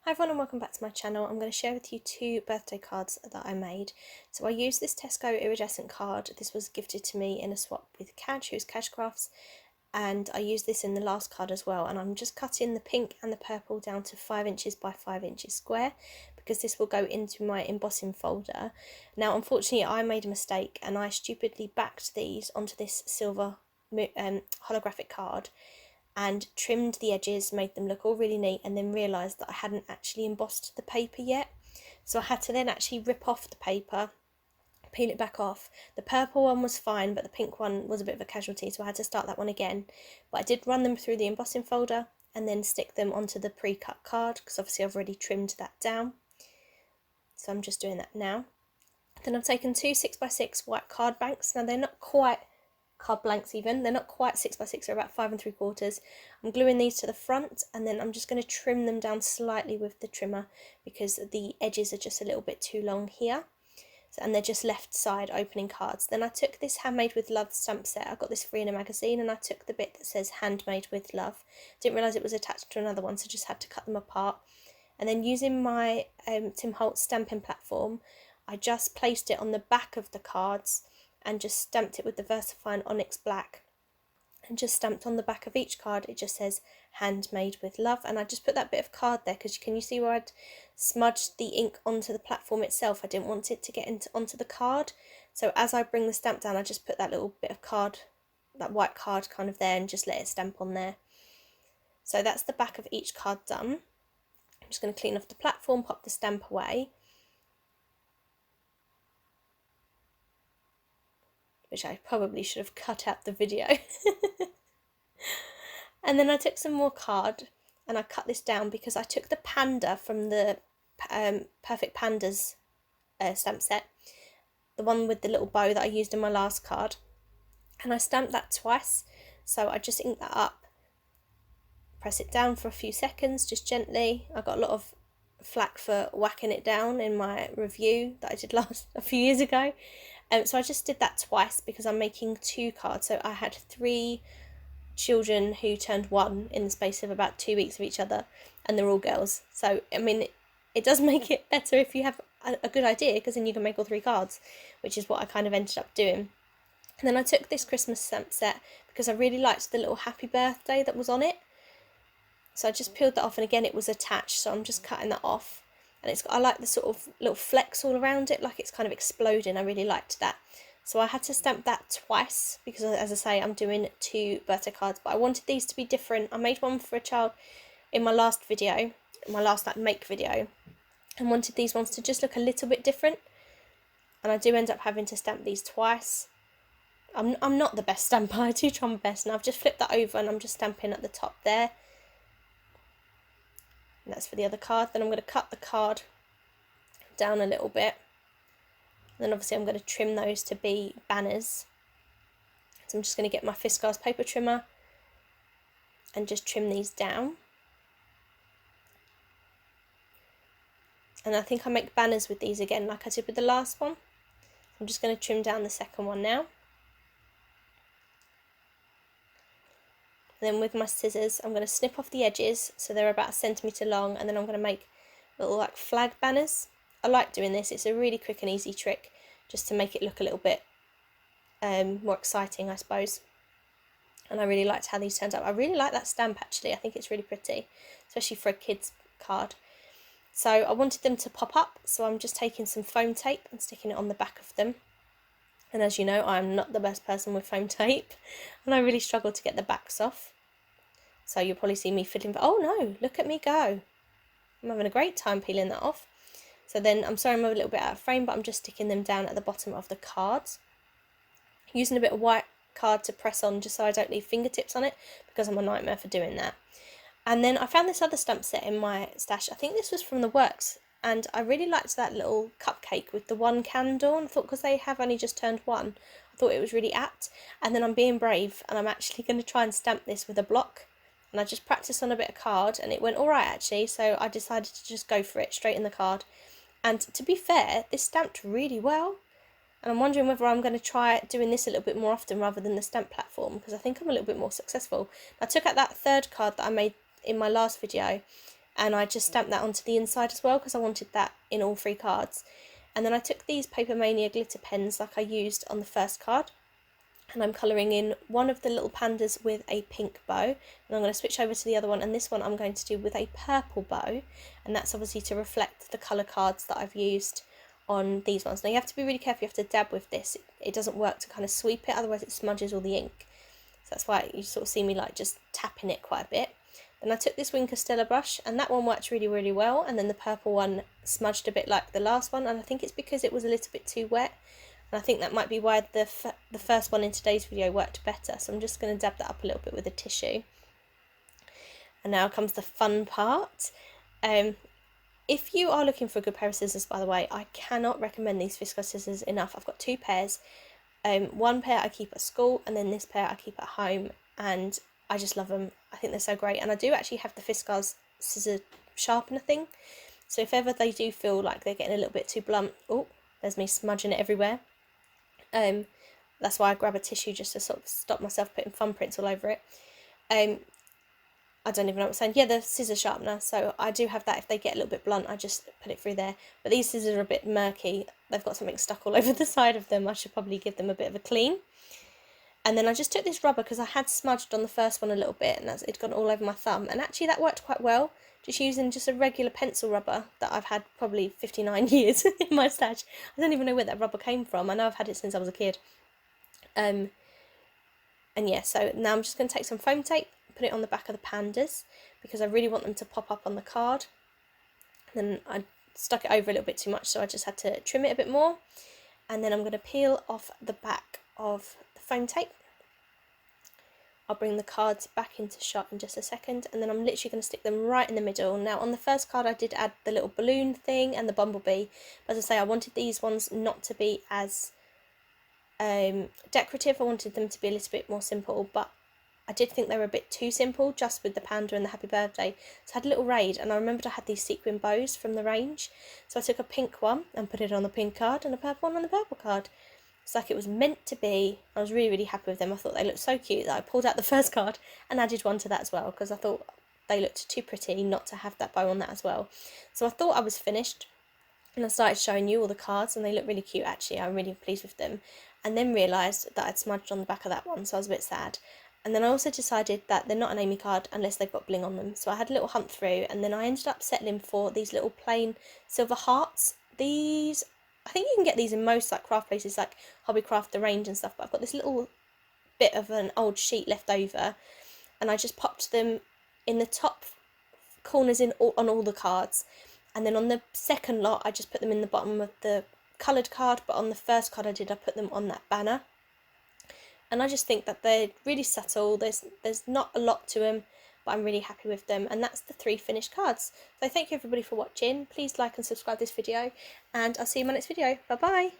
Hi everyone and welcome back to my channel. I'm going to share with you two birthday cards that I made. So I used this Tesco iridescent card. This was gifted to me in a swap with Cash, who's Cash Crafts, and I used this in the last card as well. And I'm just cutting the pink and the purple down to 5 inches by 5 inches square because this will go into my embossing folder. Now unfortunately I made a mistake and I stupidly backed these onto this silver holographic card and trimmed the edges, made them look all really neat, and then realised that I hadn't actually embossed the paper yet. So I had to then actually rip off the paper, peel it back off. The purple one was fine, but the pink one was a bit of a casualty, so I had to start that one again. But I did run them through the embossing folder and then stick them onto the pre-cut card, because obviously I've already trimmed that down. So I'm just doing that now. Then I've taken two 6x6 white card blanks. Now they're not quite card blanks even, they're not quite 6x6, they're about 5 3/4. I'm gluing these to the front and then I'm just going to trim them down slightly with the trimmer because the edges are just a little bit too long here. So, and they're just left side opening cards. Then I took this Handmade with Love stamp set. I got this free in a magazine and I took the bit that says Handmade with Love. Didn't realise it was attached to another one, so just had to cut them apart. And then using my Tim Holtz stamping platform, I just placed it on the back of the cards and just stamped it with the VersaFine Onyx Black, and just stamped on the back of each card. It just says Handmade with Love, and I just put that bit of card there because can you see where I'd smudged the ink onto the platform itself? I didn't want it to get onto the card, so as I bring the stamp down I just put that little bit of card, that white card kind of there, and just let it stamp on there. So that's the back of each card done. I'm just going to clean off the platform, pop the stamp away, which I probably should have cut out the video. And then I took some more card and I cut this down because I took the panda from the Perfect Pandas stamp set, the one with the little bow that I used in my last card, and I stamped that twice. So I just inked that up, press it down for a few seconds, just gently. I got a lot of flack for whacking it down in my review that I did a few years ago. So I just did that twice because I'm making two cards. So I had 3 children who turned 1 in the space of about 2 weeks of each other, and they're all girls. So I mean, it does make it better if you have a good idea, because then you can make all 3 cards, which is what I kind of ended up doing. And then I took this Christmas stamp set because I really liked the little happy birthday that was on it. So I just peeled that off, and again it was attached, so I'm just cutting that off. And I like the sort of little flecks all around it, like it's kind of exploding. I really liked that. So I had to stamp that twice because, as I say, I'm doing 2 birthday cards, but I wanted these to be different. I made one for a child in my last video, my last make video, and wanted these ones to just look a little bit different. And I do end up having to stamp these twice. I'm not the best stamper, I do try my best, and I've just flipped that over and I'm just stamping at the top there. And that's for the other card. Then I'm going to cut the card down a little bit. And then obviously I'm going to trim those to be banners. So I'm just going to get my Fiskars paper trimmer and just trim these down. And I think I make banners with these again like I did with the last one. I'm just going to trim down the second one now. And then with my scissors I'm going to snip off the edges so they're about 1 centimetre long, and then I'm going to make little like flag banners. I like doing this, it's a really quick and easy trick just to make it look a little bit more exciting, I suppose. And I really liked how these turned out. I really like that stamp actually, I think it's really pretty, especially for a kid's card. So I wanted them to pop up, so I'm just taking some foam tape and sticking it on the back of them. And as you know, I'm not the best person with foam tape, and I really struggle to get the backs off. So you'll probably see me fiddling, but oh no, look at me go. I'm having a great time peeling that off. So then, I'm sorry I'm a little bit out of frame, but I'm just sticking them down at the bottom of the cards. Using a bit of white card to press on just so I don't leave fingertips on it, because I'm a nightmare for doing that. And then I found this other stamp set in my stash. I think this was from the Works, and I really liked that little cupcake with the 1 candle. And I thought, because they have only just turned 1, I thought it was really apt. And then I'm being brave, and I'm actually going to try and stamp this with a block. And I just practiced on a bit of card, and it went alright actually, so I decided to just go for it straight in the card. And to be fair, this stamped really well. And I'm wondering whether I'm going to try doing this a little bit more often rather than the stamp platform, because I think I'm a little bit more successful. I took out that 3rd card that I made in my last video, and I just stamped that onto the inside as well because I wanted that in all 3 cards. And then I took these Paper Mania glitter pens like I used on the first card, and I'm colouring in one of the little pandas with a pink bow, and I'm going to switch over to the other one, and this one I'm going to do with a purple bow, and that's obviously to reflect the colour cards that I've used on these ones. Now you have to be really careful, you have to dab with this, it doesn't work to kind of sweep it, otherwise it smudges all the ink, so that's why you sort of see me like just tapping it quite a bit. Then I took this Wink Stella brush, and that one worked really, really well, and then the purple one smudged a bit like the last one, and I think it's because it was a little bit too wet, and I think that might be why the first one in today's video worked better, so I'm just going to dab that up a little bit with a tissue. And now comes the fun part. If you are looking for a good pair of scissors, by the way, I cannot recommend these Visco scissors enough. I've got 2 pairs. One pair I keep at school, and then this pair I keep at home, and I just love them. I think they're so great, and I do actually have the Fiskars scissor sharpener thing, so if ever they do feel like they're getting a little bit too blunt, oh, there's me smudging it everywhere. That's why I grab a tissue, just to sort of stop myself putting thumbprints all over it. I don't even know what I'm saying. Yeah, the scissor sharpener, so I do have that. If they get a little bit blunt, I just put it through there. But these scissors are a bit murky. They've got something stuck all over the side of them. I should probably give them a bit of a clean. And then I just took this rubber, because I had smudged on the first one a little bit, and it'd gone all over my thumb. And actually that worked quite well, just using just a regular pencil rubber that I've had probably 59 years in my stash. I don't even know where that rubber came from. I know I've had it since I was a kid. And yeah, so now I'm just going to take some foam tape, put it on the back of the pandas, because I really want them to pop up on the card. Then I stuck it over a little bit too much, so I just had to trim it a bit more. And then I'm going to peel off the back of the foam tape. I'll bring the cards back into shot in just a second, and then I'm literally going to stick them right in the middle. Now on the first card I did add the little balloon thing and the bumblebee, but as I say, I wanted these ones not to be as decorative. I wanted them to be a little bit more simple, but I did think they were a bit too simple just with the panda and the happy birthday. So I had a little raid, and I remembered I had these sequin bows from the range, so I took a pink one and put it on the pink card and a purple one on the purple card. It's like it was meant to be. I was really, really happy with them. I thought they looked so cute that I pulled out the first card and added one to that as well, because I thought they looked too pretty not to have that bow on that as well. So I thought I was finished, and I started showing you all the cards, and they look really cute actually. I'm really pleased with them. And then realised that I'd smudged on the back of that one, so I was a bit sad. And then I also decided that they're not an Amy card unless they've got bling on them. So I had a little hunt through, and then I ended up settling for these little plain silver hearts. These, I think you can get these in most like craft places like Hobbycraft, The Range and stuff, but I've got this little bit of an old sheet left over, and I just popped them in the top corners on all the cards. And then on the second lot I just put them in the bottom of the coloured card, but on the first card I put them on that banner. And I just think that they're really subtle. There's not a lot to them, but I'm really happy with them. And that's the 3 finished cards. So thank you everybody for watching. Please like and subscribe this video, and I'll see you in my next video. Bye bye.